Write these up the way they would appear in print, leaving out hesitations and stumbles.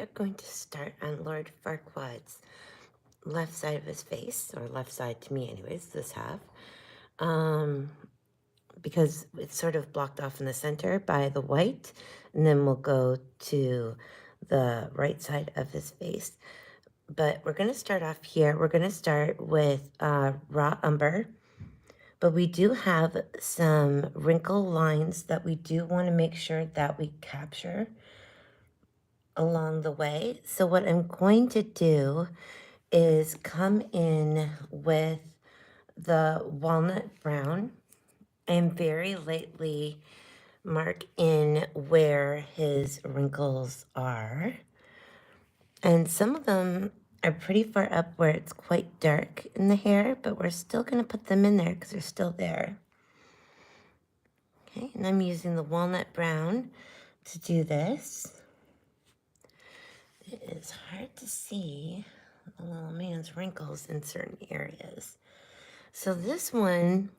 are going to start on Lord Farquaad's left side of his face, or left side to me anyways, this half, um, because it's sort of blocked off in the center by the white, and then we'll go to the right side of his face. But we're going to start off here. We're going to start with raw umber, but we do have some wrinkle lines that we do want to make sure that we capture along the way. So what I'm going to do is come in with the walnut brown and very lightly mark in where his wrinkles are. And some of them are pretty far up where it's quite dark in the hair, but we're still going to put them in there because they're still there. Okay, and I'm using the walnut brown to do this. It is hard to see the little man's wrinkles in certain areas. So this one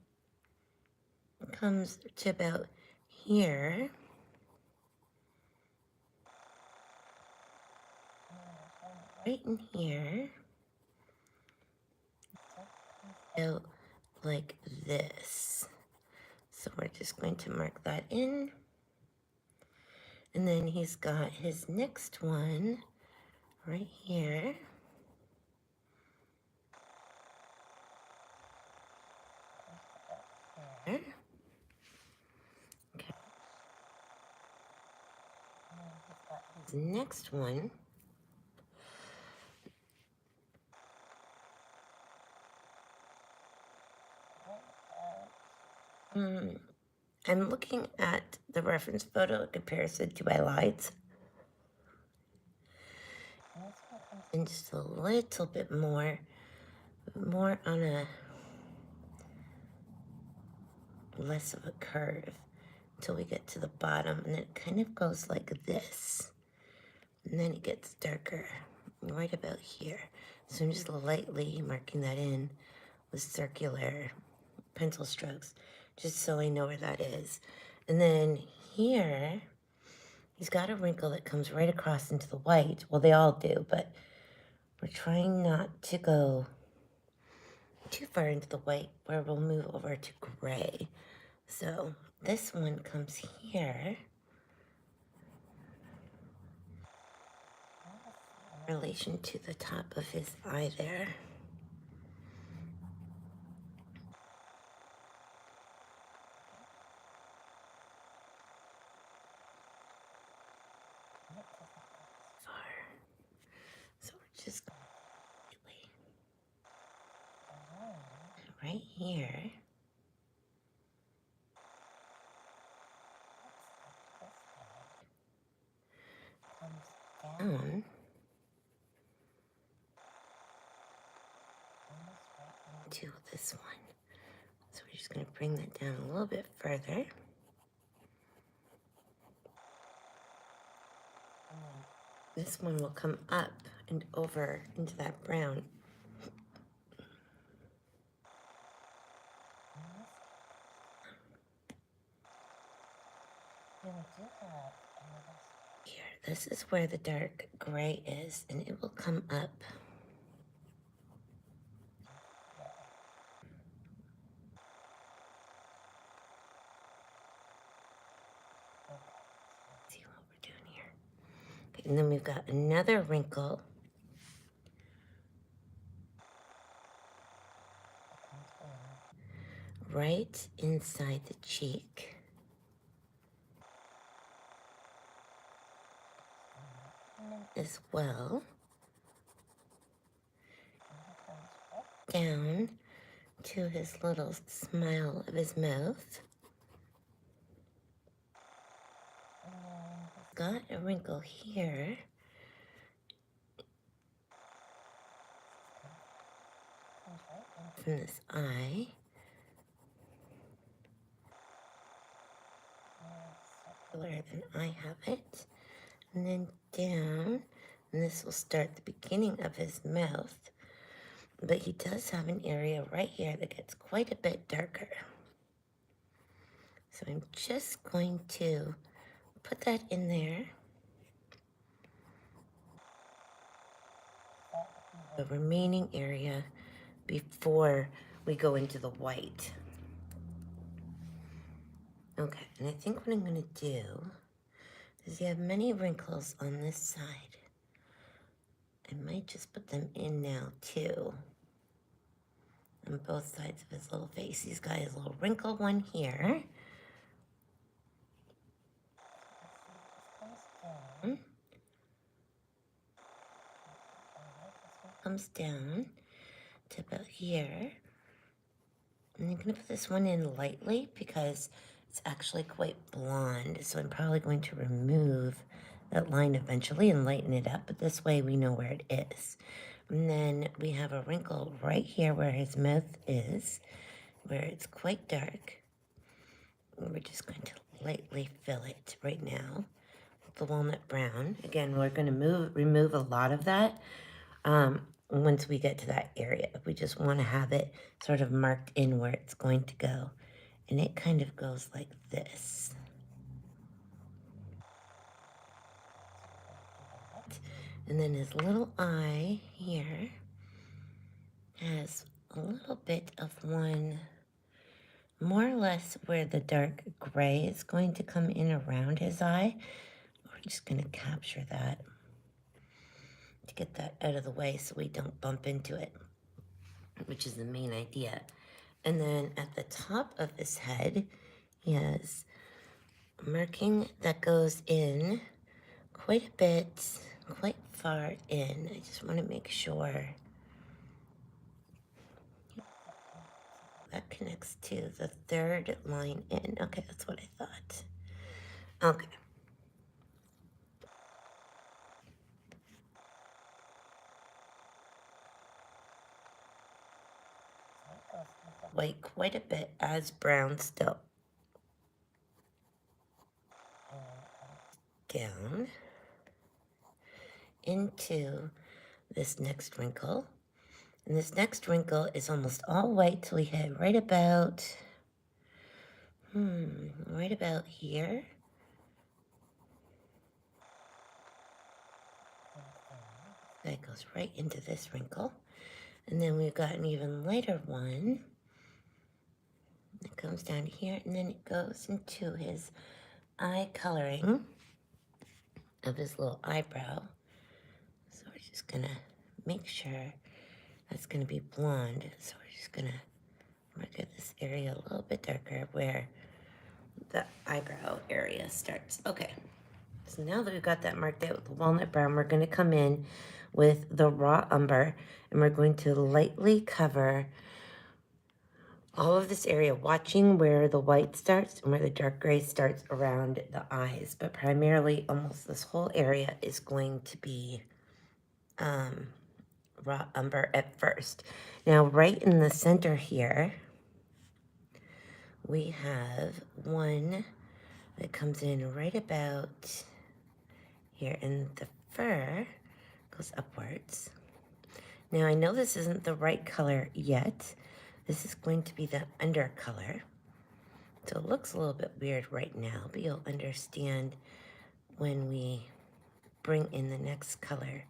comes to about here. Right in here. Out like this. So we're just going to mark that in. And then he's got his next one right here. Okay. His next one. I'm looking at the reference photo in comparison to my lights. And just a little bit more on a less of a curve until we get to the bottom, and it kind of goes like this, and then it gets darker right about here. So I'm just lightly marking that in with circular pencil strokes just so I know where that is. And then here he's got a wrinkle that comes right across into the white. Well, they all do, but we're trying not to go too far into the white where we'll move over to gray. So this one comes here in relation to the top of his eye there. So we're just right here. Down to this one. So we're just going to bring that down a little bit further. This one will come up and over into that brown. Here, this is where the dark gray is, and it will come up. Let's see what we're doing here. Okay, and then we've got another wrinkle. Right inside the cheek. As well. Down to his little smile of his mouth. Got a wrinkle here. From this eye. Cooler than I have it. And then down. And this will start the beginning of his mouth. But he does have an area right here that gets quite a bit darker. So I'm just going to put that in there. the remaining area before we go into the white. Okay, and I think what I'm going to do is you have many wrinkles on this side. I might just put them in now too. On both sides of his little face. He's got his little wrinkle one here. Comes down to about here. And I'm going to put this one in lightly because it's actually quite blonde. So I'm probably going to remove that line eventually and lighten it up. But this way we know where it is. And then we have a wrinkle right here where his mouth is, where it's quite dark. And we're just going to lightly fill it right now with the walnut brown. Again, we're going to remove a lot of that once we get to that area. We just want to have it sort of marked in where it's going to go. And it kind of goes like this. And then his little eye here has a little bit of one, more or less where the dark gray is going to come in around his eye. We're just going to capture that to get that out of the way so we don't bump into it, which is the main idea. And then at the top of his head, he has a marking that goes in quite a bit, quite far in. I just want to make sure that connects to the third line in. Okay, that's what I thought. Okay. White quite a bit as brown still. Down into this next wrinkle. And this next wrinkle is almost all white till we hit right about, right about here. That goes right into this wrinkle. And then we've got an even lighter one. It comes down here, and then it goes into his eye coloring of his little eyebrow. So we're just gonna make sure that's gonna be blonde. So we're just gonna mark this area a little bit darker where the eyebrow area starts. Okay, so now that we've got that marked out with the walnut brown, we're gonna come in with the raw umber, and we're going to lightly cover all of this area, watching where the white starts and where the dark gray starts around the eyes. But primarily, almost this whole area is going to be raw umber at first. Now, right in the center here, we have one that comes in right about here, and the fur goes upwards. Now, I know this isn't the right color yet. This is going to be the under color. So it looks a little bit weird right now, but you'll understand when we bring in the next color.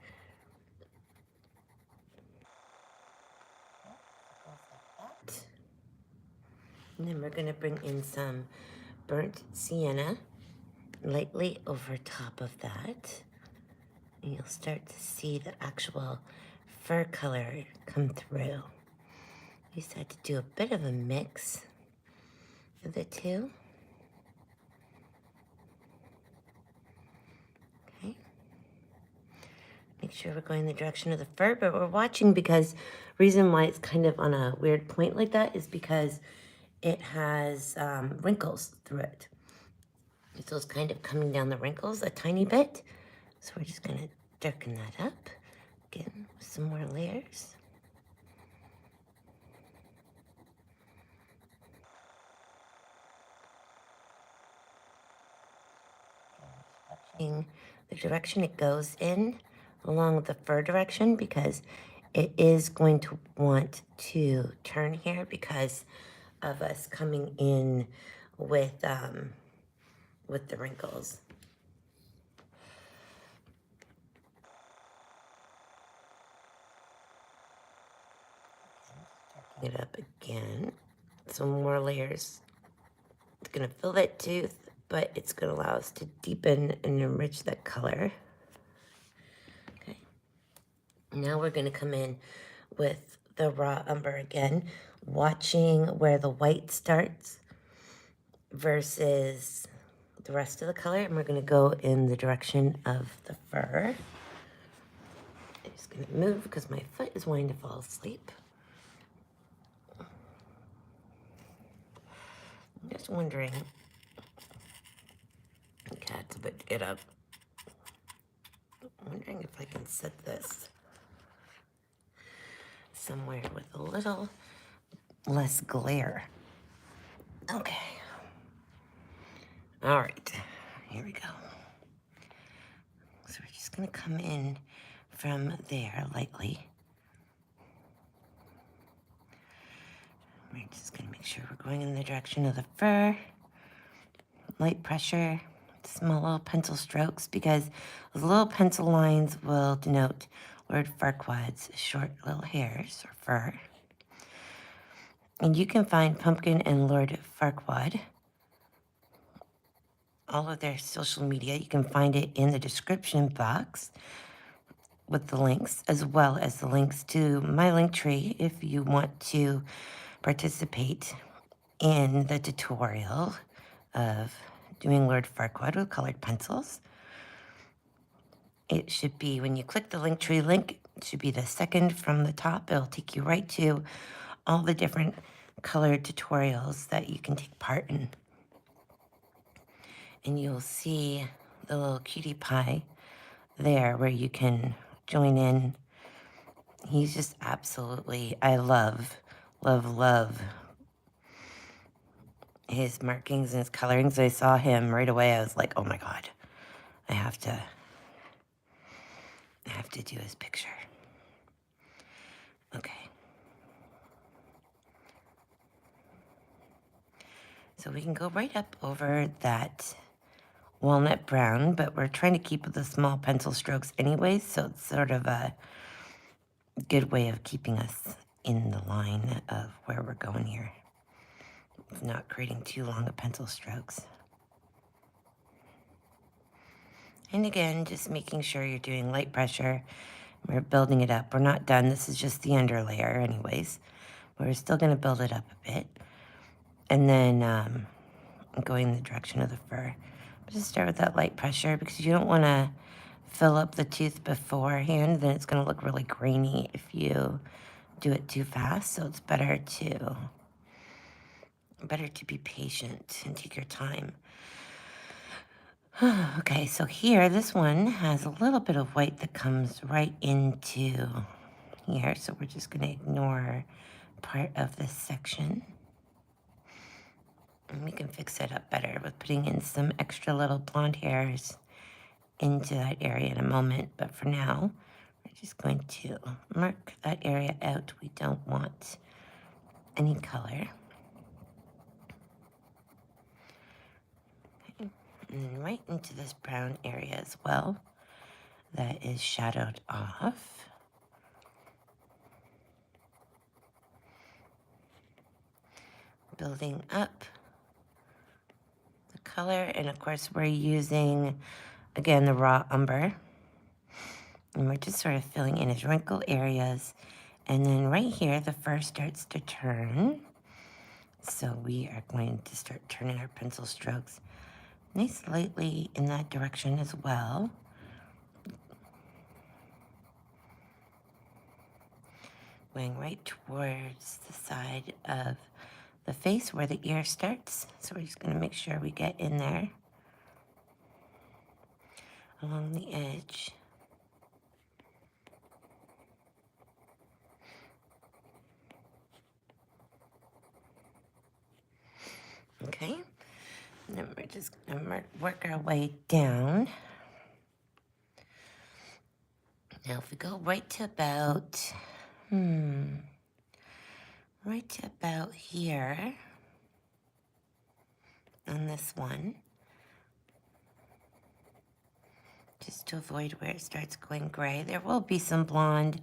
And then we're going to bring in some burnt sienna lightly over top of that. And you'll start to see the actual fur color come through. We just had to do a bit of a mix of the two. Okay. Make sure we're going the direction of the fur, but we're watching because reason why it's kind of on a weird point like that is because it has wrinkles through it. So it's kind of coming down the wrinkles a tiny bit. So we're just gonna darken that up again with some more layers. The direction it goes in along the fur direction, because it is going to want to turn here because of us coming in with the wrinkles. it up again. Some more layers. It's going to fill that tooth, but it's going to allow us to deepen and enrich that color. Okay. Now we're going to come in with the raw umber again, watching where the white starts versus the rest of the color, and we're going to go in the direction of the fur. I'm just going to move because my foot is wanting to fall asleep. I'm just wondering, the cat's a bit to get up. I'm wondering if I can set this somewhere with a little less glare. Okay. All right, here we go. So we're just going to come in from there lightly. We're just going to make sure we're going in the direction of the fur. Light pressure, small little pencil strokes, because those little pencil lines will denote Lord Farquaad's short little hairs or fur. And you can find Pumpkin and Lord Farquaad, all of their social media. You can find it in the description box with the links, as well as the links to my link tree if you want to participate in the tutorial of doing Lord Farquaad with colored pencils. It should be, when you click the link tree link, it should be the second from the top. It'll take you right to all the different colored tutorials that you can take part in. And you'll see the little cutie pie there where you can join in. He's just absolutely, I love his markings and his colorings. I saw him right away. I was like, oh my God, I have to do his picture. Okay. So we can go right up over that walnut brown, but we're trying to keep the small pencil strokes anyways, so it's sort of a good way of keeping us in the line of where we're going here. It's not creating too long of pencil strokes. And again, just making sure you're doing light pressure. We're building it up. We're not done. This is just the under layer anyways. We're still going to build it up a bit. And then going in the direction of the fur. Just start with that light pressure because you don't want to fill up the tooth beforehand. Then it's going to look really grainy if you do it too fast. So it's better to be patient and take your time. Okay, so here, this one has a little bit of white that comes right into here. So we're just going to ignore part of this section. And we can fix it up better with putting in some extra little blonde hairs into that area in a moment. But for now, we're just going to mark that area out. We don't want any color. Okay. And right into this brown area as well that is shadowed off. Building up the color, and of course we're using, again, the raw umber. And we're just sort of filling in his wrinkle areas. And then right here, the fur starts to turn. So we are going to start turning our pencil strokes nice lightly in that direction as well. Going right towards the side of the face where the ear starts. So we're just going to make sure we get in there along the edge. Okay, and then we're just going to work our way down. Now if we go right to about, right to about here on this one, just to avoid where it starts going gray. There will be some blonde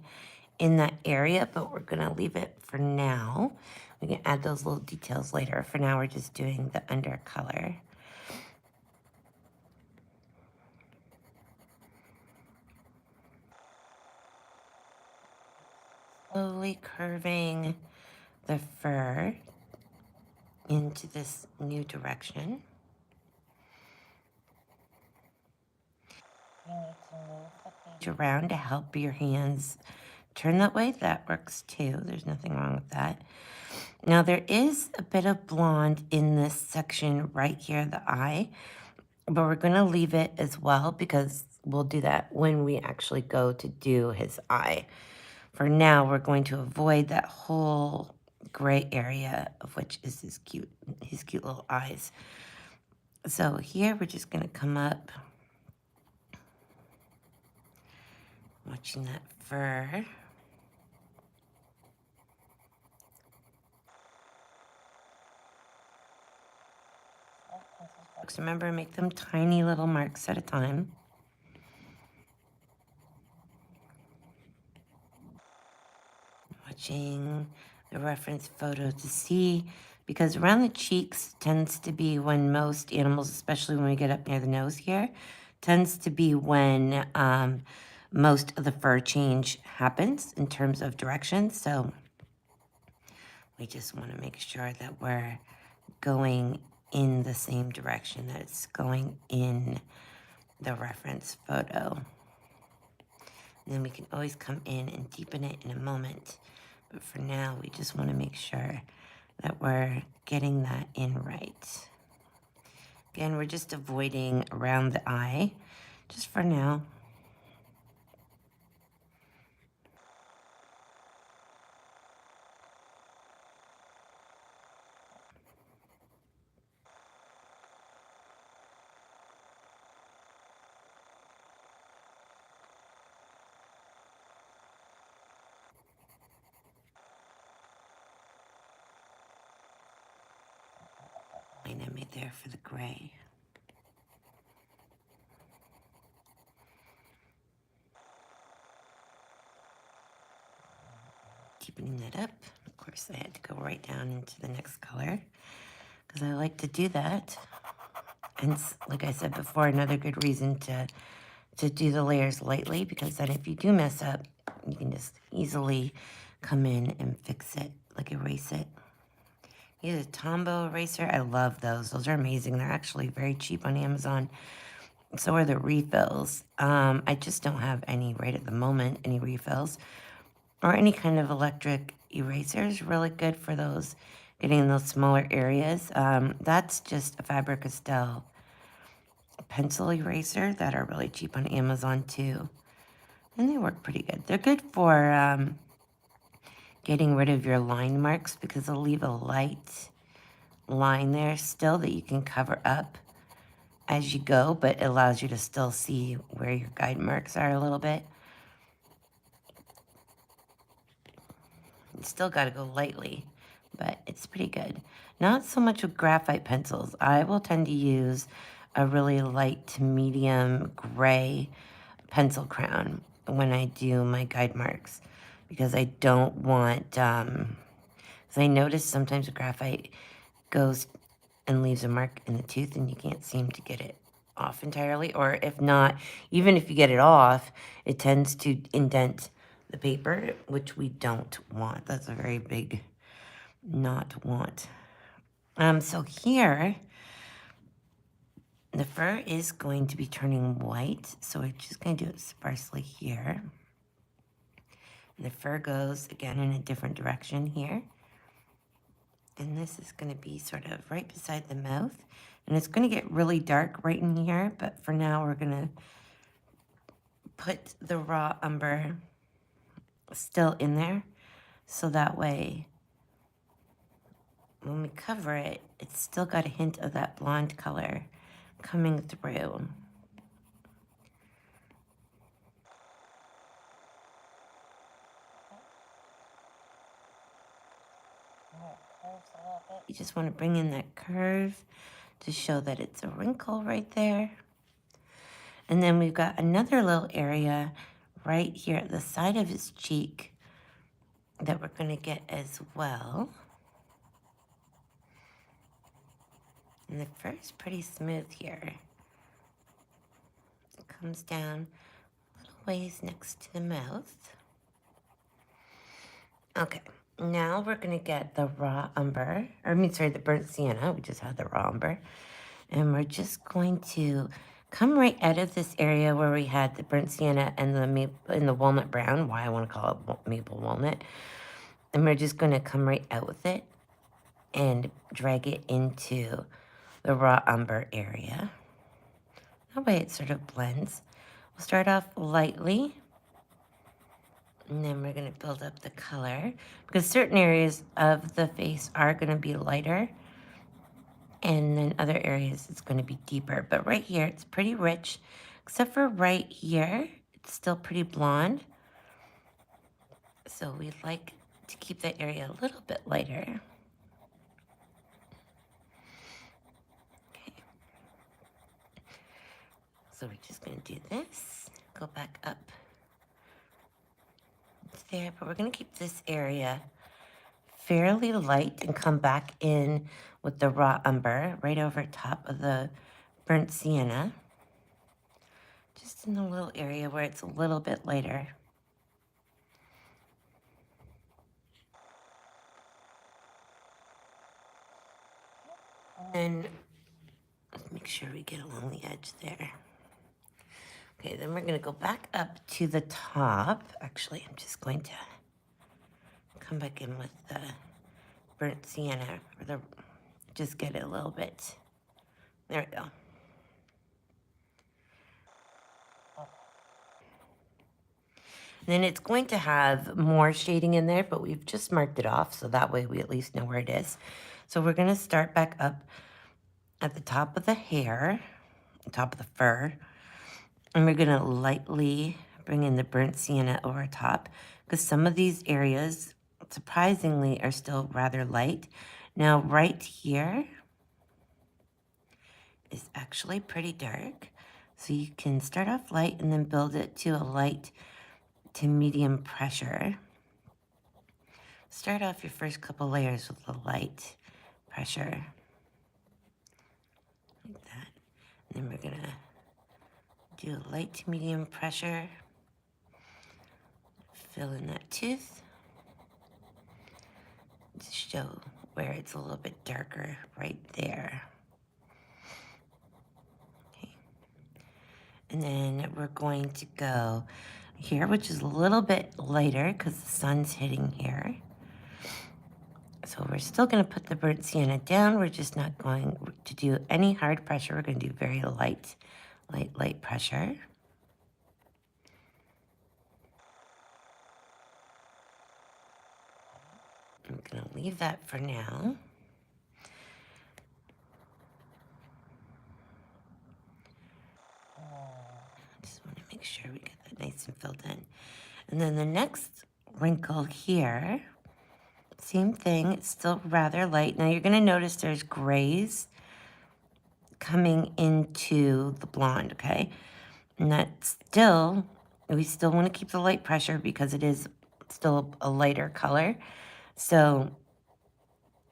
in that area, but we're gonna leave it for now. We can add those little details later. For now, we're just doing the under color. Slowly curving the fur into this new direction. You need to move the page around to help your hands turn that way. That works too. There's nothing wrong with that. Now there is a bit of blonde in this section right here, the eye, but we're going to leave it as well because we'll do that when we actually go to do his eye. For now, we're going to avoid that whole gray area of which is his cute little eyes. So here we're just going to come up, watching that fur. Remember, make them tiny little marks at a time. Watching the reference photo to see, because around the cheeks tends to be when most animals, especially when we get up near the nose here, tends to be when most of the fur change happens in terms of direction. So we just want to make sure that we're going in the same direction, that it's going in the reference photo. And then we can always come in and deepen it in a moment. But for now, we just want to make sure that we're getting that in right. Again, we're just avoiding around the eye, just for now. Line I made there for the gray. Deepening that up. Of course, I had to go right down into the next color because I like to do that. And like I said before, another good reason to do the layers lightly, because then if you do mess up, you can just easily come in and fix it, like erase it. Use a Tombow eraser. I love those. Those are amazing. They're actually very cheap on Amazon. So are the refills. I just don't have any right at the moment, any refills. Or any kind of electric eraser is really good for those, getting in those smaller areas. That's just a Faber-Castell pencil eraser that are really cheap on Amazon too. And they work pretty good. They're good for getting rid of your line marks because they'll leave a light line there still that you can cover up as you go, but it allows you to still see where your guide marks are a little bit. You still got to go lightly, but it's pretty good. Not so much with graphite pencils. I will tend to use a really light to medium gray pencil crown when I do my guide marks, because I don't want, because I notice sometimes the graphite goes and leaves a mark in the tooth and you can't seem to get it off entirely. Or if not, even if you get it off, it tends to indent the paper, which we don't want. That's a very big not want. So here, the fur is going to be turning white, so we're just going to do it sparsely here. And the fur goes, again, in a different direction here. And this is going to be sort of right beside the mouth. And it's going to get really dark right in here, but for now we're going to put the raw umber still in there, so that way when we cover it, it's still got a hint of that blonde color coming through. You just want to bring in that curve to show that it's a wrinkle right there. And then we've got another little area right here at the side of his cheek that we're going to get as well. And the fur is pretty smooth here. It comes down a little ways next to the mouth. Okay, now we're going to get the raw umber, or I mean, sorry, the burnt sienna. We just had the raw umber. And we're just going to come right out of this area where we had the burnt sienna and the walnut brown, why I want to call it maple walnut. And we're just going to come right out with it and drag it into the raw umber area. That way it sort of blends. We'll start off lightly, and then we're going to build up the color, because certain areas of the face are going to be lighter, and then other areas it's going to be deeper. But right here, it's pretty rich, except for right here, it's still pretty blonde. So we like to keep that area a little bit lighter. Okay. So we're just going to do this, go back up there, but we're going to keep this area fairly light and come back in with the raw umber right over top of the burnt sienna, just in the little area where it's a little bit lighter. And let's make sure we get along the edge there. Okay, then we're going to go back up to the top. Actually, I'm just going to come back in with the burnt sienna, or just get it a little bit. There we go. And then it's going to have more shading in there, but we've just marked it off, so that way we at least know where it is. So we're going to start back up at the top of the hair, the top of the fur, and we're going to lightly bring in the burnt sienna over top, because some of these areas, surprisingly, are still rather light. Now, right here is actually pretty dark, so you can start off light and then build it to a light to medium pressure. Start off your first couple layers with a light pressure, like that. And then we're gonna do a light to medium pressure, fill in that tooth to show where it's a little bit darker right there. Okay. And then we're going to go here, which is a little bit lighter because the sun's hitting here. So we're still going to put the burnt sienna down. We're just not going to do any hard pressure. We're going to do very light pressure. I'm going to leave that for now. Just want to make sure we get that nice and filled in. And then the next wrinkle here, same thing, it's still rather light. Now you're going to notice there's grays coming into the blonde, okay? And that's still, we still want to keep the light pressure because it is still a lighter color. So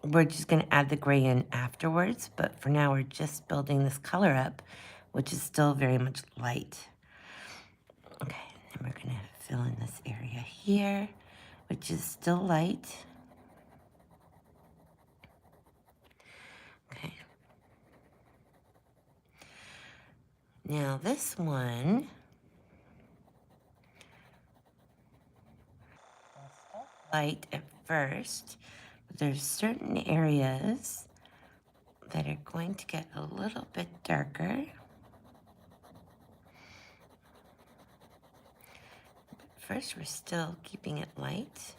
we're just going to add the gray in afterwards, but for now we're just building this color up, which is still very much light. Okay, and then we're going to fill in this area here, which is still light. Okay. Now this one, light at first, but there's certain areas that are going to get a little bit darker. But first, we're still keeping it light.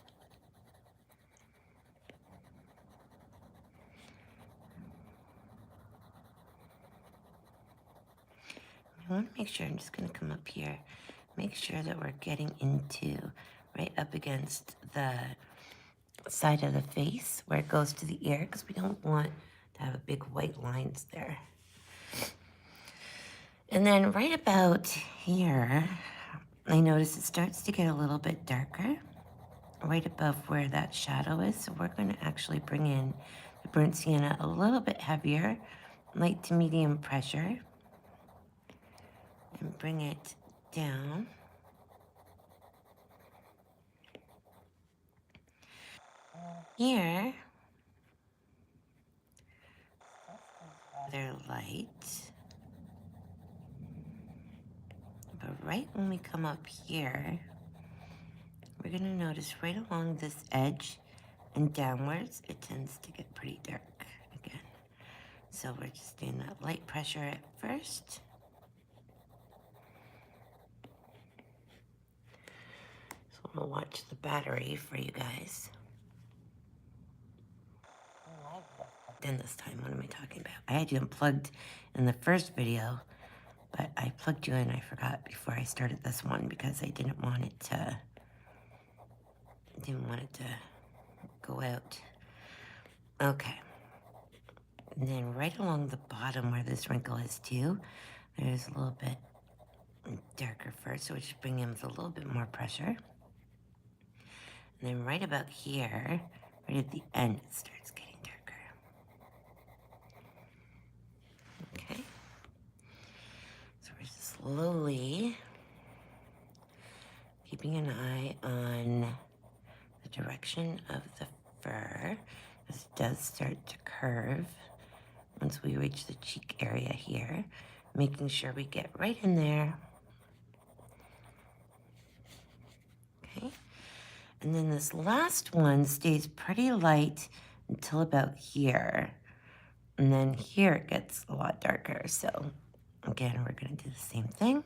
I want to make sure, I'm just going to come up here, make sure that we're getting into right up against the side of the face where it goes to the ear, because we don't want to have big white lines there. And then right about here, I notice it starts to get a little bit darker. right above where that shadow is. So we're going to actually bring in the burnt sienna a little bit heavier, light to medium pressure, and bring it down. Here, rather light, but right when we come up here, we're going to notice right along this edge and downwards, it tends to get pretty dark again. So we're just doing that light pressure at first. So I'm gonna watch the battery for you guys. Then this time, what am I talking about? I had you unplugged in the first video, but I plugged you in, I forgot, before I started this one because I didn't want it to go out. Okay. And then right along the bottom where this wrinkle is too, there's a little bit darker first, so we just bring in with a little bit more pressure. And then right about here, right at the end, it starts getting darker. Okay. So we're just slowly keeping an eye on the direction of the fur. This does start to curve once we reach the cheek area here, making sure we get right in there. Okay. And then this last one stays pretty light until about here. And then here it gets a lot darker. So again, we're going to do the same thing.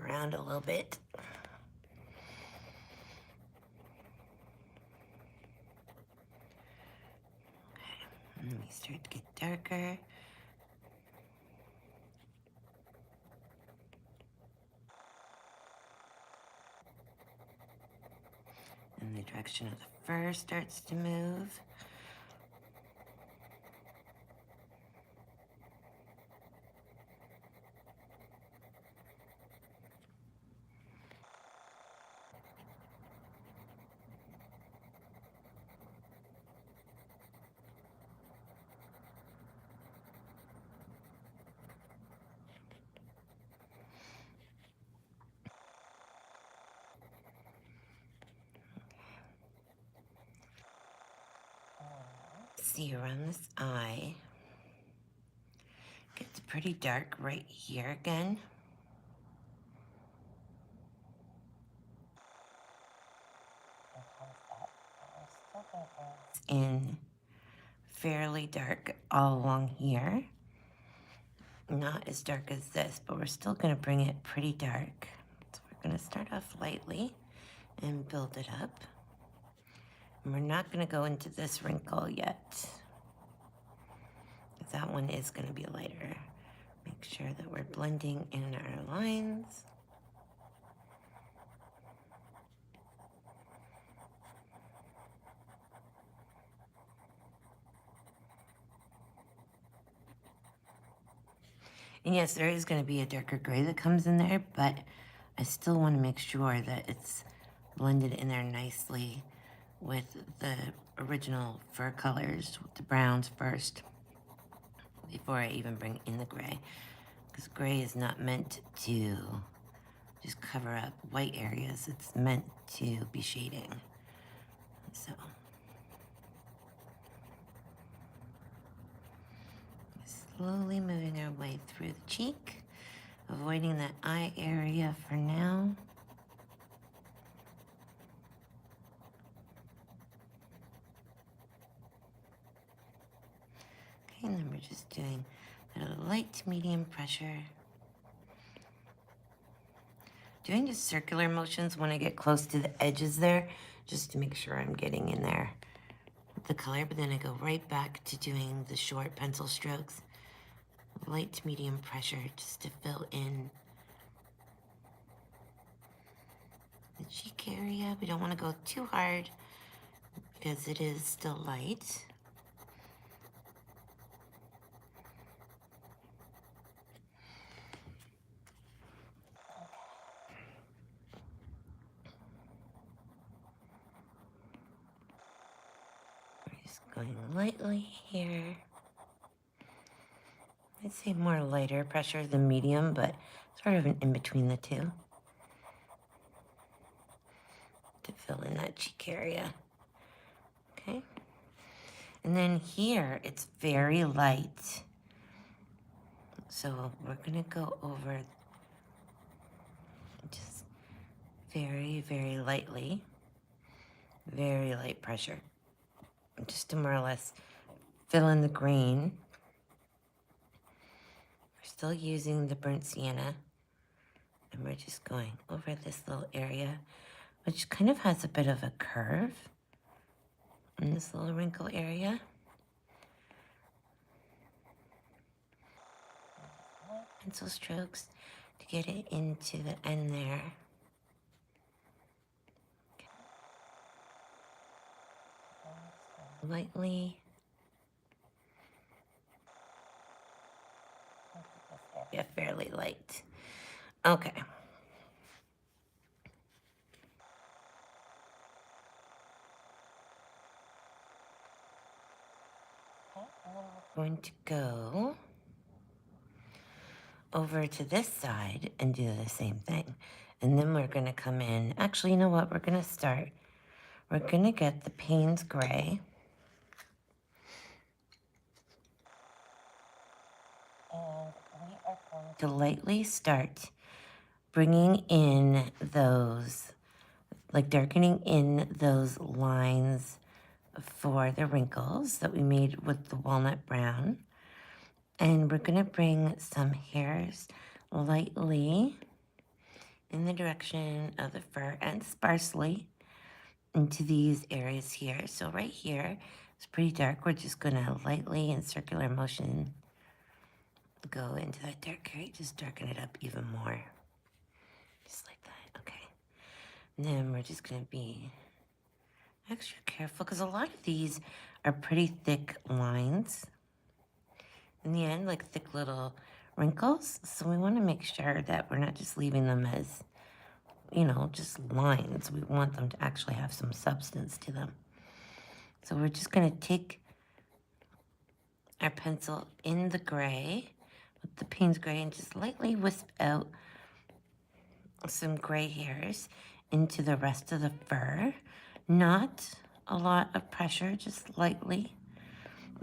Around a little bit. Okay, and we start to get darker. And the direction of the fur starts to move. See around this eye, gets pretty dark right here again. In fairly dark all along here. Not as dark as this, but we're still going to bring it pretty dark. So we're going to start off lightly and build it up. And we're not going to go into this wrinkle yet. That one is going to be lighter. Make sure that we're blending in our lines. And yes, there is going to be a darker gray that comes in there, but I still want to make sure that it's blended in there nicely with the original fur colors, with the browns first, before I even bring in the gray. Because gray is not meant to just cover up white areas. It's meant to be shading. So slowly moving our way through the cheek, avoiding that eye area for now. Okay, and then we're just doing a light to medium pressure. Doing just circular motions when I get close to the edges there, just to make sure I'm getting in there the color, but then I go right back to doing the short pencil strokes, light to medium pressure, just to fill in the cheek area. We don't want to go too hard because it is still light. We're just going lightly here. I'd say more lighter pressure than medium, but sort of an in between the two to fill in that cheek area. Okay. And then here, it's very light. So we're gonna go over just very, very lightly, very light pressure, just to more or less fill in the green. We're still using the burnt sienna, and we're just going over this little area, which kind of has a bit of a curve in this little wrinkle area. Pencil strokes to get it into the end there. Lightly. Yeah, fairly light. Okay. Going to go over to this side and do the same thing. And then we're going to come in. Actually, you know what? We're going to start. We're going to get the Payne's Gray. And we are going to lightly start bringing in those, like darkening in those lines for the wrinkles that we made with the walnut brown. And we're going to bring some hairs lightly in the direction of the fur and sparsely into these areas here. So right here, it's pretty dark. We're just going to lightly in circular motion go into that dark area. Just darken it up even more. Just like that. Okay. And then we're just going to be extra careful because a lot of these are pretty thick lines. In the end, like thick little wrinkles. So we want to make sure that we're not just leaving them as, you know, just lines. We want them to actually have some substance to them. So we're just going to take our pencil in the gray with the Payne's Gray and just lightly wisp out some gray hairs into the rest of the fur. Not a lot of pressure, just lightly,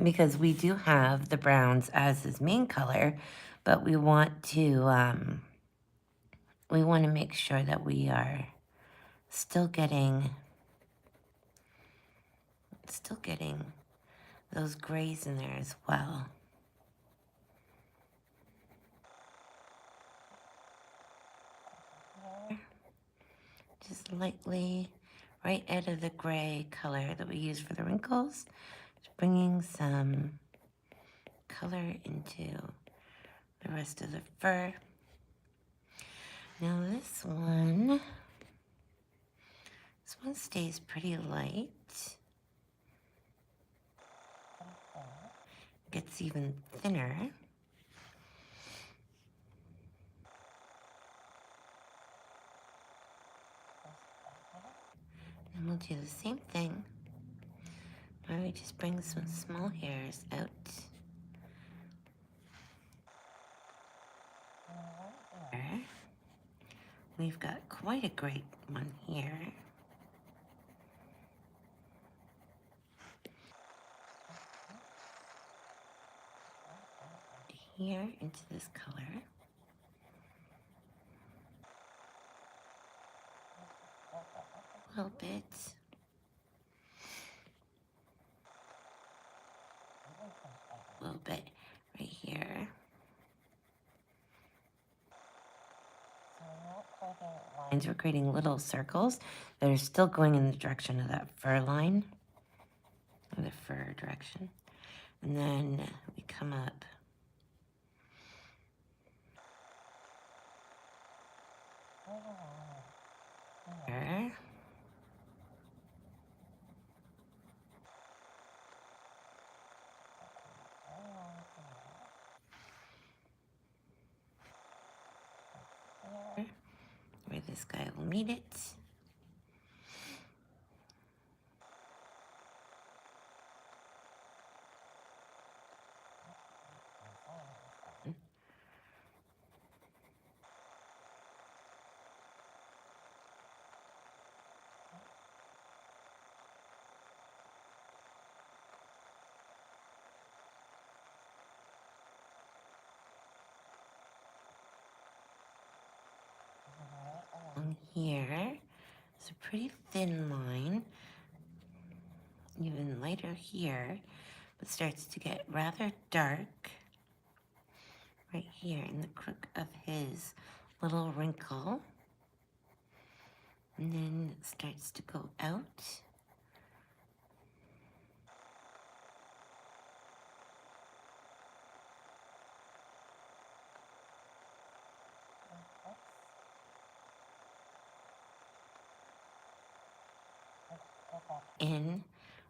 because we do have the browns as his main color, but we want to make sure that we are still getting those grays in there as well. Just lightly, right out of the gray color that we use for the wrinkles, just bringing some color into the rest of the fur. Now this one stays pretty light. Gets even thinner. And we'll do the same thing, where we just bring some small hairs out. There. We've got quite a great one here. Here into this color. A little bit. A little bit right here. We're creating little circles that are still going in the direction of that fur line. in the fur direction. And then we come up here. Where this guy will meet it. Along here is a pretty thin line, even lighter here, but starts to get rather dark right here in the crook of his little wrinkle, and then it starts to go out. In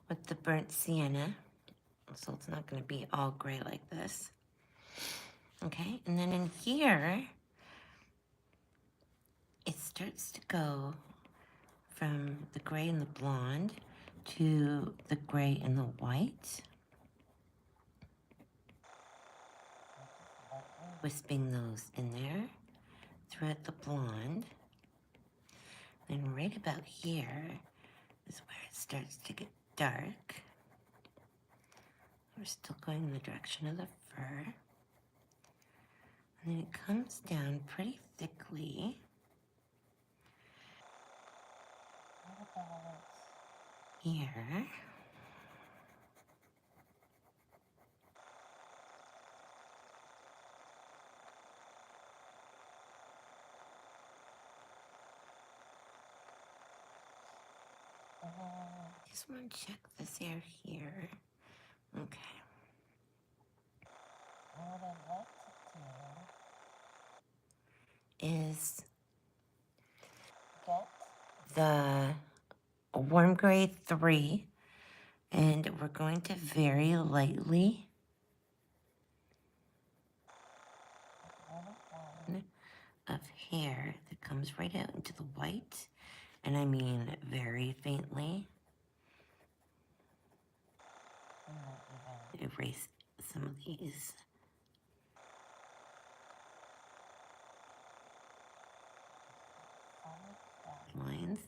with the burnt sienna, so it's not going to be all gray like this. Okay, and then in here, it starts to go from the gray and the blonde to the gray and the white. Wisping those in there throughout the blonde. Then right about here is where it starts to get dark. We're still going in the direction of the fur. And then it comes down pretty thickly. Here. Just want to check this air here. Okay. What I'd like to do is get the warm grade 3, and we're going to very lightly of hair that comes right out into the white, and I mean very faintly. Erase some of these lines,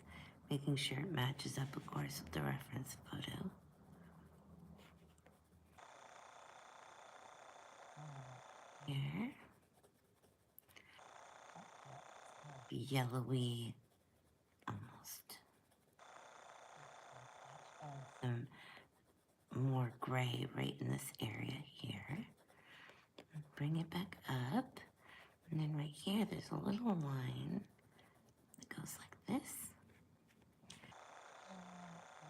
making sure it matches up, of course, with the reference photo. Here. Yellowy, almost. Some more gray right in this area here. Bring it back up. And then right here, there's a little line that goes like this.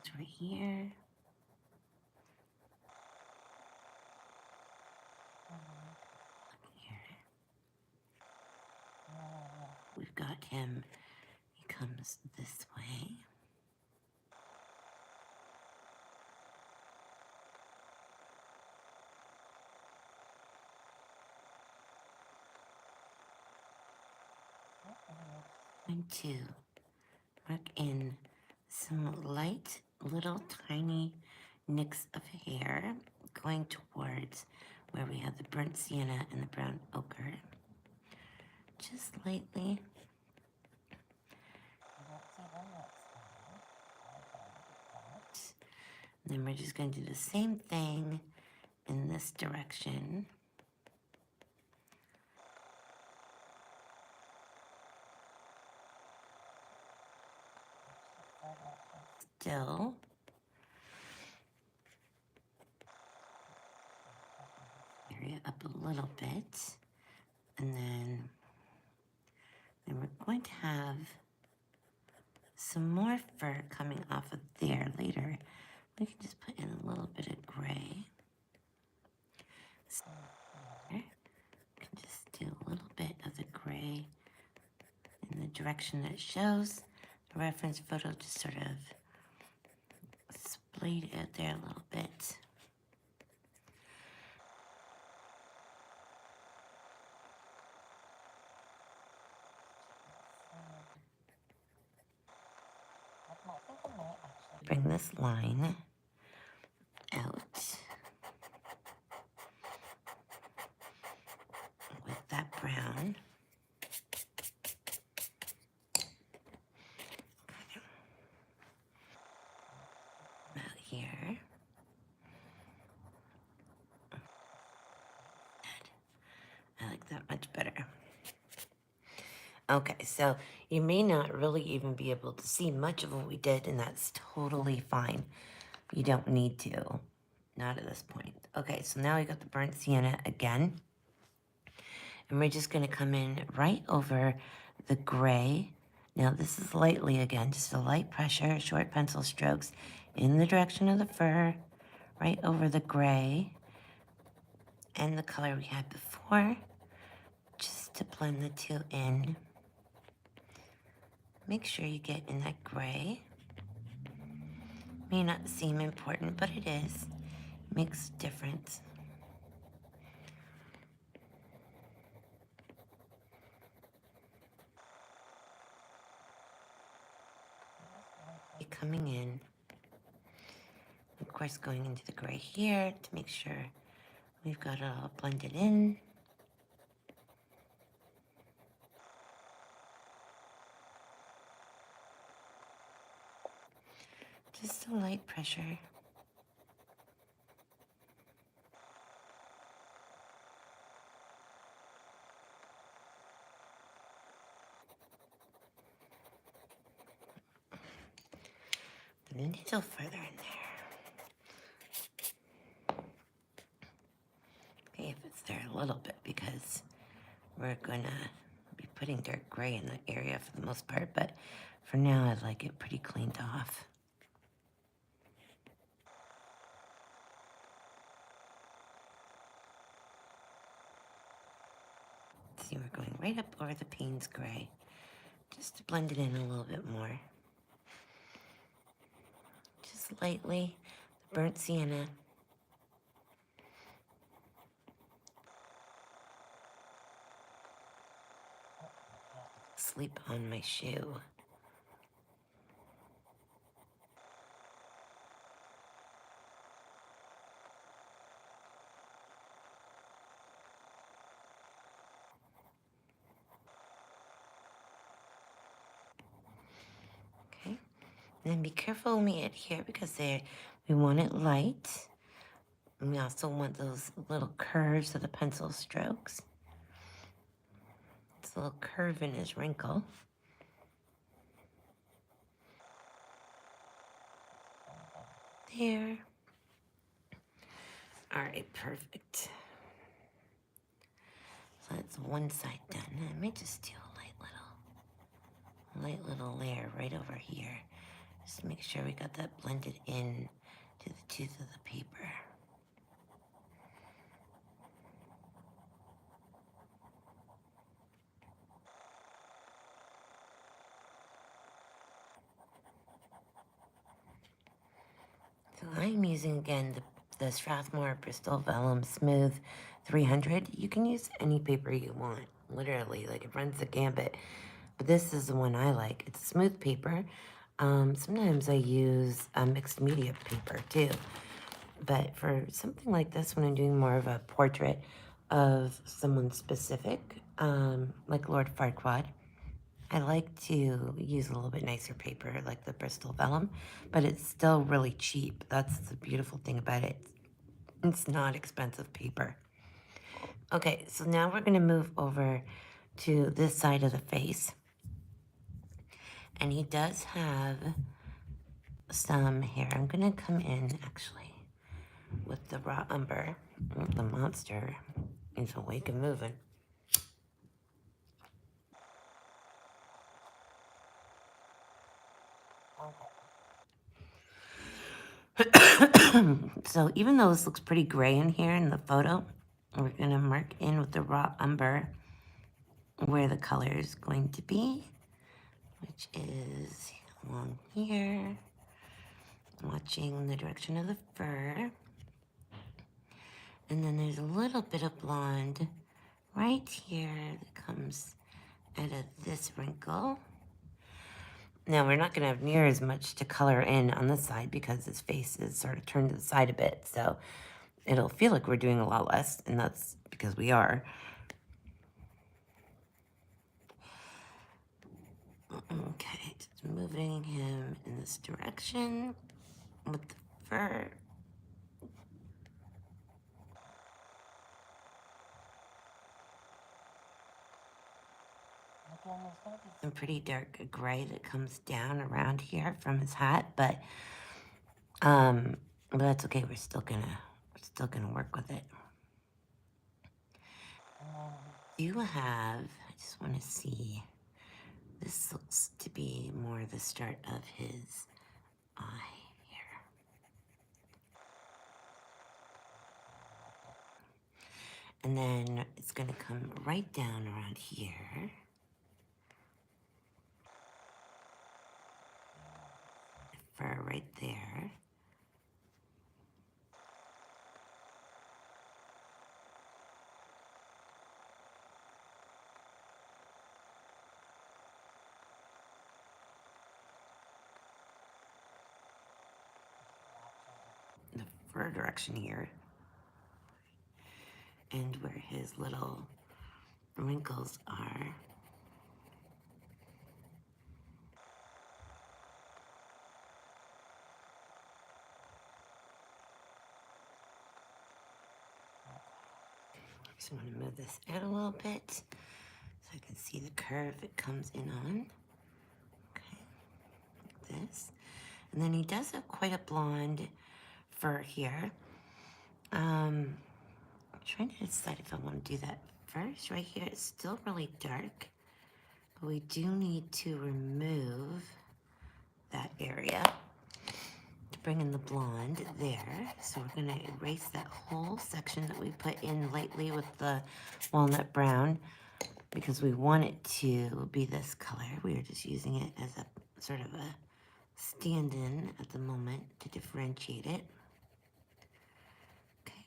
It's right here. Here. We've got him. He comes this way. I'm going to work in some light, little tiny nicks of hair going towards where we have the burnt sienna and the brown ochre. Just lightly. And then we're just going to do the same thing in this direction. Still. Area up a little bit. And then we're going to have some more fur coming off of there later We can just put in a little bit of gray. So we can just do a little bit of the gray in the direction that it shows. The reference photo just sort of splayed out there a little bit. Bring this line out with that brown. Out here. I like that much better. Okay, so you may not really even be able to see much of what we did, and that's totally fine. You don't need to. Not at this point. Okay, so now we got the burnt sienna again. And we're just going to come in right over the gray. Now this is lightly again, just a light pressure, short pencil strokes in the direction of the fur, right over the gray and the color we had before, just to blend the two in. Make sure you get in that gray. May not seem important, but it is. Makes a difference. Coming in, of course, going into the gray here to make sure we've got it all blended in. Just a light pressure. A little further in there. Okay, if it's there a little bit, because we're gonna be putting dark gray in the area for the most part, but for now I like it pretty cleaned off. See, we're going right up over the Payne's gray, just to blend it in a little bit more. Just lightly, the burnt sienna. Sleep on my shoe. Okay, and then be careful when we adhere, because we want it light. And we also want those little curves of the pencil strokes. It's a little curve in his wrinkle. There. All right, perfect. So that's one side done. I might just do a light little layer right over here, just to make sure we got that blended in to the tooth of the paper. So I'm using again the Strathmore Bristol Vellum Smooth 300. You can use any paper you want, literally, like it runs the gambit. But this is the one I like. It's smooth paper. Sometimes I use mixed media paper too. But for something like this, when I'm doing more of a portrait of someone specific, like Lord Farquaad, I like to use a little bit nicer paper, like the Bristol Vellum, but it's still really cheap. That's the beautiful thing about it. It's not expensive paper. Okay, so now we're gonna move over to this side of the face. And he does have some hair. I'm gonna come in, actually, with the raw umber. The monster is awake and moving. So even though this looks pretty gray in here in the photo, we're going to mark in with the raw umber where the color is going to be, which is along here, watching the direction of the fur. And then there's a little bit of blonde right here that comes out of this wrinkle. Now, we're not going to have near as much to color in on this side because his face is sort of turned to the side a bit. So it'll feel like we're doing a lot less, and that's because we are. Okay, just moving him in this direction with the fur. Some pretty dark gray that comes down around here from his hat, but that's okay. We're still gonna work with it. You have, I just want to see, this looks to be more the start of his eye here. And then it's going to come right down around here. The fur right there. The fur direction here. And where his little wrinkles are. Just want to move this out a little bit so I can see the curve it comes in on. Okay, like this. And then he does have quite a blonde fur here. I'm trying to decide if I want to do that first. Right here, it's still really dark, but we do need to remove that area to bring in the blonde there. So we're gonna erase that whole section that we put in lightly with the walnut brown because we want it to be this color. We are just using it as a sort of a stand-in at the moment to differentiate it. Okay.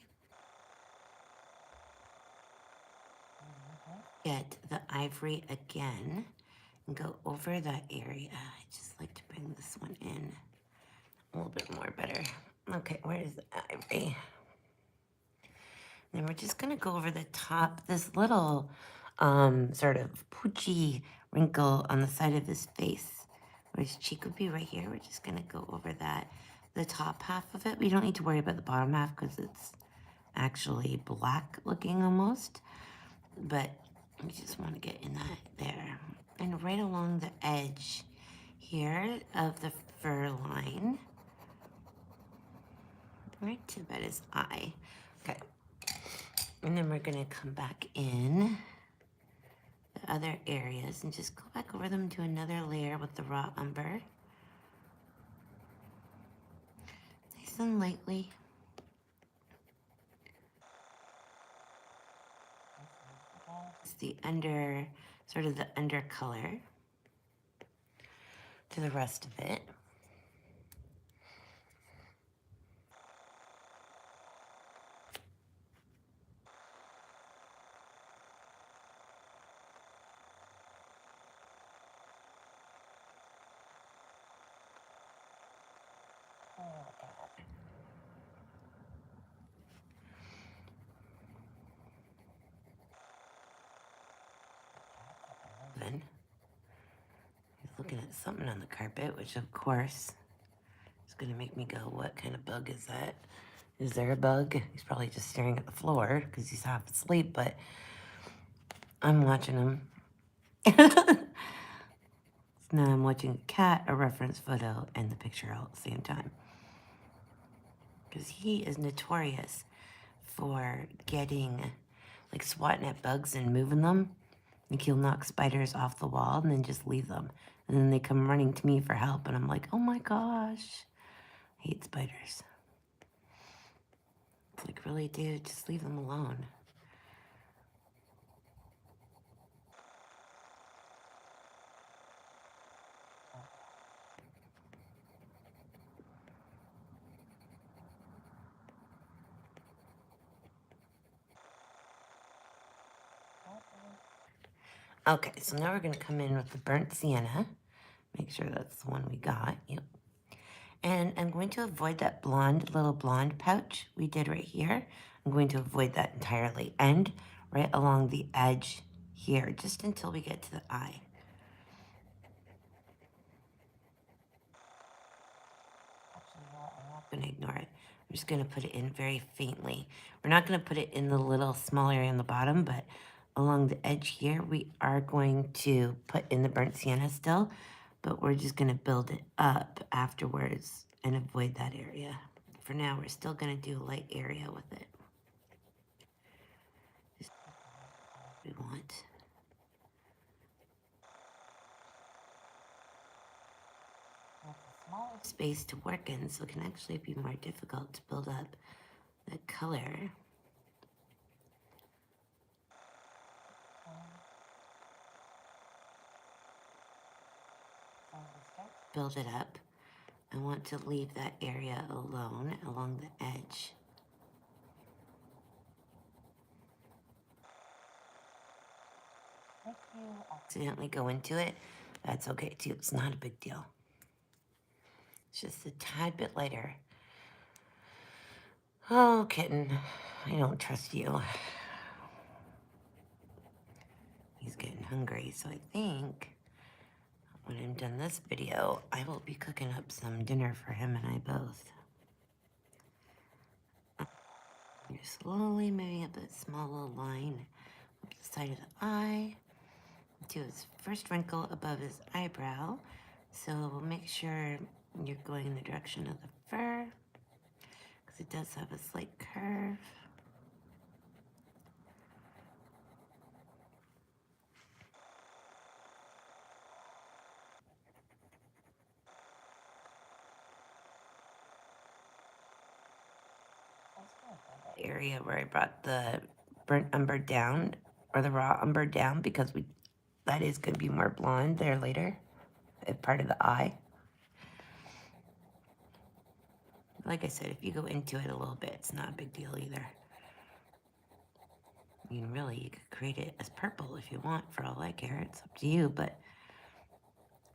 Get the ivory again and go over that area. I just like to bring this one in a little bit more better. Okay, where is the ivory? Then we're just gonna go over the top, this little sort of poochy wrinkle on the side of his face, where his cheek would be right here. We're just gonna go over that, the top half of it. We don't need to worry about the bottom half because it's actually black looking almost, but we just want to get in that there. And right along the edge here of the fur line, right to about his eye. Okay. And then we're gonna come back in the other areas and just go back over them to another layer with the raw umber. Nice and lightly. It's the under, sort of the under color to the rest of it. Then he's looking at something on the carpet, which of course is gonna make me go, what kind of bug is that? Is there a bug? He's probably just staring at the floor because he's half asleep, but I'm watching him. Now I'm watching a cat, a reference photo, and the picture all at the same time. Because he is notorious for getting, like, swatting at bugs and moving them. Like, he'll knock spiders off the wall and then just leave them. And then they come running to me for help, and I'm like, oh my gosh. Hate spiders. It's like, really, dude, just leave them alone. Okay, so now we're going to come in with the burnt sienna. Make sure that's the one we got. Yep. And I'm going to avoid that little blonde pouch we did right here. I'm going to avoid that entirely. And right along the edge here, just until we get to the eye. Actually, no, I'm not going to ignore it. I'm just going to put it in very faintly. We're not going to put it in the little small area on the bottom, but along the edge here, we are going to put in the burnt sienna still, but we're just going to build it up afterwards and avoid that area. For now, we're still going to do a light area with it. Just we want. Smaller space to work in, so it can actually be more difficult to build up the color. Build it up. I want to leave that area alone along the edge. If you accidentally go into it, that's okay too. It's not a big deal. It's just a tad bit lighter. Oh, kitten, I don't trust you. He's getting hungry, so I think when I'm done this video, I will be cooking up some dinner for him and I both. You're slowly moving up that small little line up the side of the eye to his first wrinkle above his eyebrow. So we'll make sure you're going in the direction of the fur because it does have a slight curve. Area where I brought the burnt umber down or the raw umber down because that is going to be more blonde there later as part of the eye. Like I said, if you go into it a little bit, it's not a big deal either. I mean, really, you could create it as purple if you want for all I care. It's up to you, but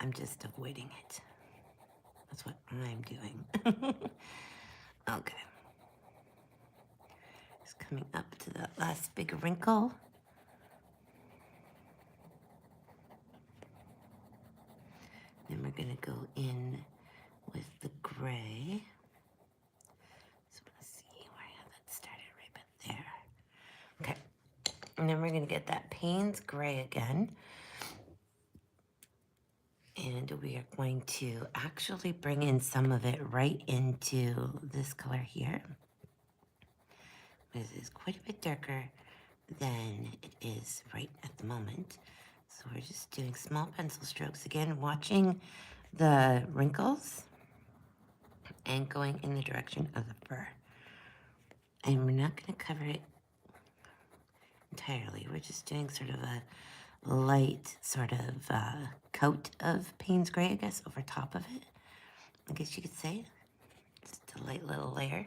I'm just avoiding it. That's what I'm doing. Okay. Just coming up to that last big wrinkle. Then we're going to go in with the gray. So let's see where I have that started right about there. Okay. And then we're going to get that Payne's gray again. And we are going to actually bring in some of it right into this color here. This is quite a bit darker than it is right at the moment. So we're just doing small pencil strokes again, watching the wrinkles and going in the direction of the fur. And we're not going to cover it entirely. We're just doing sort of a light sort of coat of Payne's gray, I guess, over top of it. I guess you could say. Just a light little layer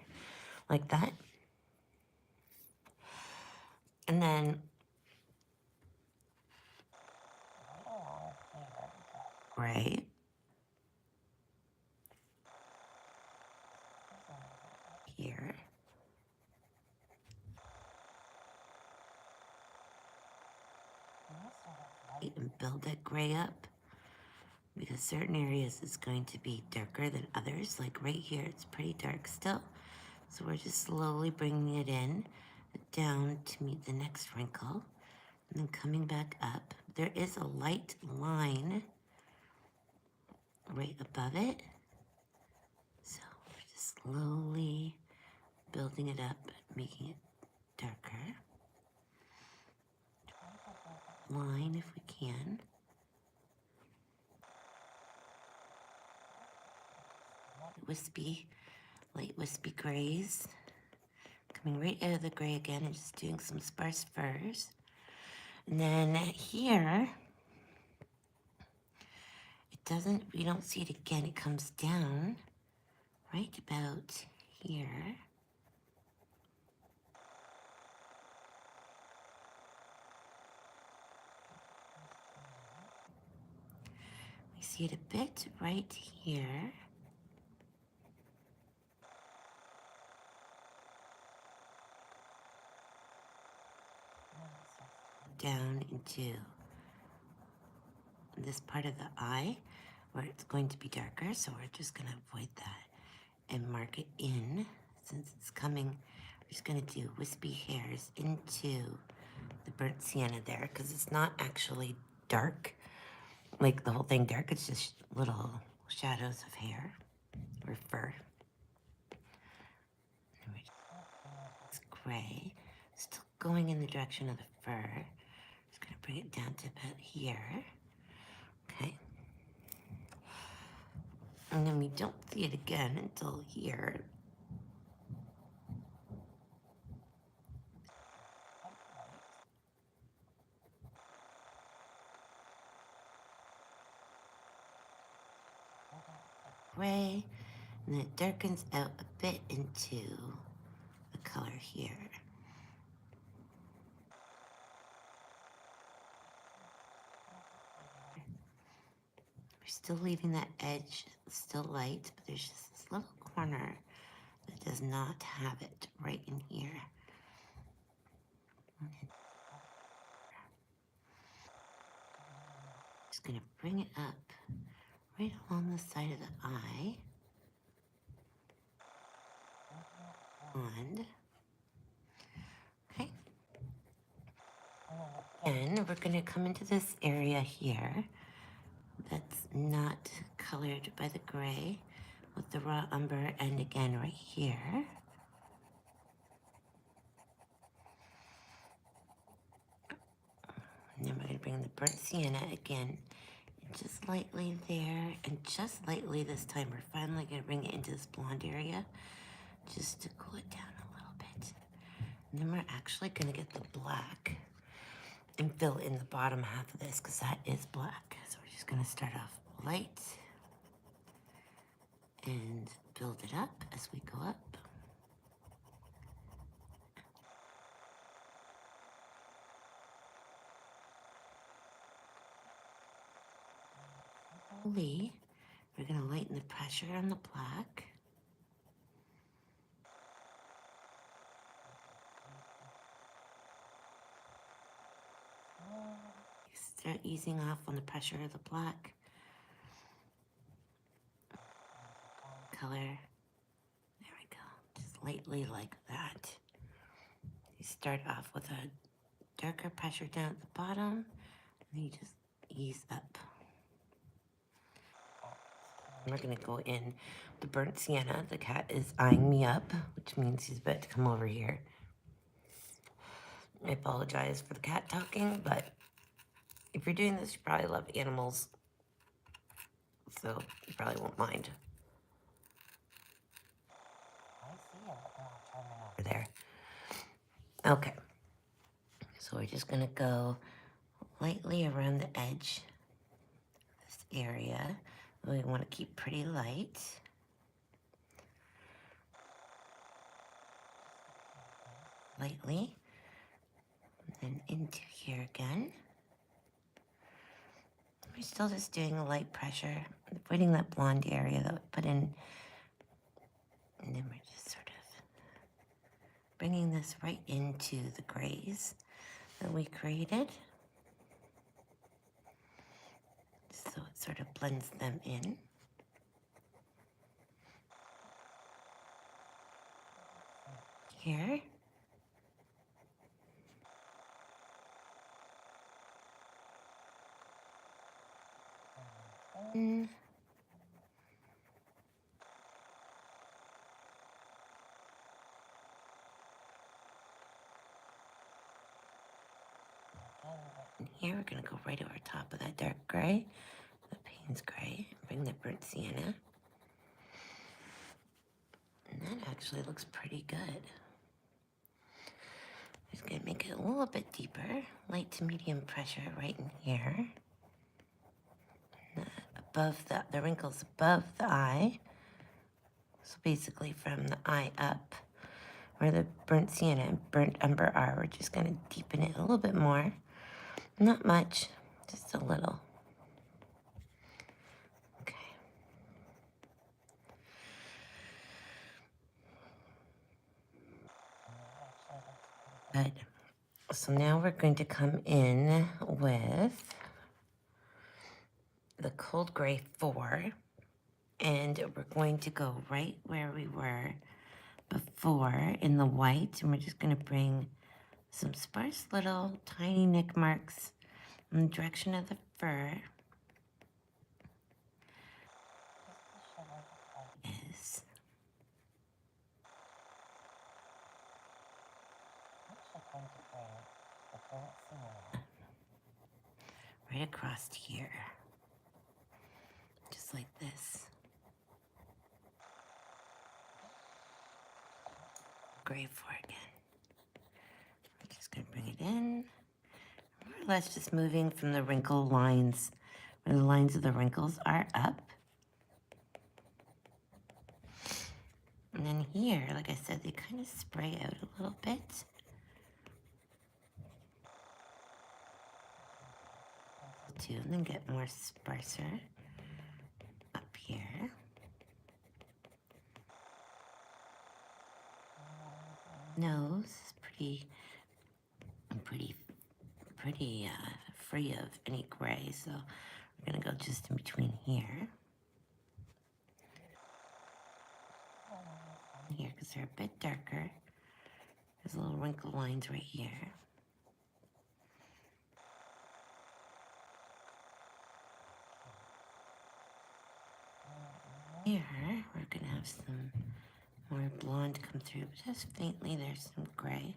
like that. And then gray. Here. And build that gray up because certain areas is going to be darker than others. Like right here, it's pretty dark still. So we're just slowly bringing it in down to meet the next wrinkle and then coming back up. There is a light line right above it. So we're just slowly building it up, making it darker. Line if we can. Wispy light wispy grays. Coming right out of the gray again and just doing some sparse furs. And then here, we don't see it again. It comes down right about here. We see it a bit right here. Down into this part of the eye where it's going to be darker, so we're just going to avoid that and mark it in. Since it's coming, we're just going to do wispy hairs into the burnt sienna there, because it's not actually dark, like the whole thing dark, it's just little shadows of hair or fur. It's gray, still going in the direction of the fur. Just going to bring it down to about here. Okay. And then we don't see it again until here. Gray, and then it darkens out a bit into the color here. We're still leaving that edge still light, but there's just this little corner that does not have it right in here. Just gonna bring it up right along the side of the eye. And, okay. And we're gonna come into this area here that's not colored by the gray with the raw umber, and again right here. And then we're going to bring the burnt sienna again, just lightly there, and just lightly this time. We're finally going to bring it into this blonde area, just to cool it down a little bit. And then we're actually going to get the black and fill in the bottom half of this, because that is black. So we're just going to start off light and build it up as we go up. Slowly, we're going to lighten the pressure on the black. Start easing off on the pressure of the black. Color. There we go. Just lightly like that. You start off with a darker pressure down at the bottom, and then you just ease up. We're going to go in the burnt sienna. The cat is eyeing me up, which means he's about to come over here. I apologize for the cat talking, but if you're doing this, you probably love animals, so you probably won't mind. Over there. Okay. So we're just going to go lightly around the edge of this area. We want to keep pretty light. Lightly. And then into here again. We're still just doing a light pressure, avoiding that blonde area that we put in. And then we're just sort of bringing this right into the grays that we created. So it sort of blends them in. Here. And here we're going to go right over top of that dark gray, the Payne's gray, bring the burnt sienna. And And that actually looks pretty good. Just gonna make it a little bit deeper, light to medium pressure right in here. Above the wrinkles above the eye. So basically from the eye up, where the burnt sienna and burnt umber are, we're just gonna deepen it a little bit more. Not much, just a little. Okay. Good. So now we're going to come in with the Cold Gray 4, and we're going to go right where we were before in the white, and we're just going to bring some sparse little tiny nick marks in the direction of the fur. Is right across here, just like this. Gray 4 again. I'm just going to bring it in. More or less just moving from the wrinkle lines, where the lines of the wrinkles are up. And then here, like I said, they kind of spray out a little bit. Too, and then get more sparser up here. Nose is pretty free of any gray, so we're gonna go just in between here. Here, because they're a bit darker. There's little wrinkle lines right here. Here, we're gonna have some more blonde come through, but just faintly. There's some gray.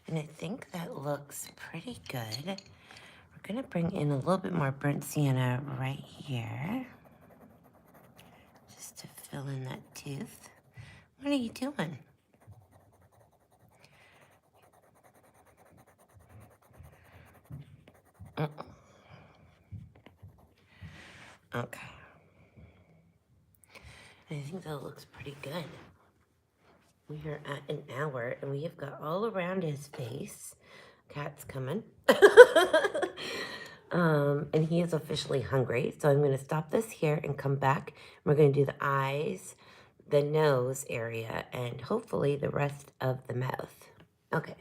And I think that looks pretty good. We're gonna bring in a little bit more burnt sienna right here, just to fill in that tooth. What are you doing? Okay. I think that looks pretty good. We are at an hour, and we have got all around his face. Cat's coming. And he is officially hungry, so I'm going to stop this here and come back. We're going to do the eyes, the nose area, and hopefully the rest of the mouth. Okay.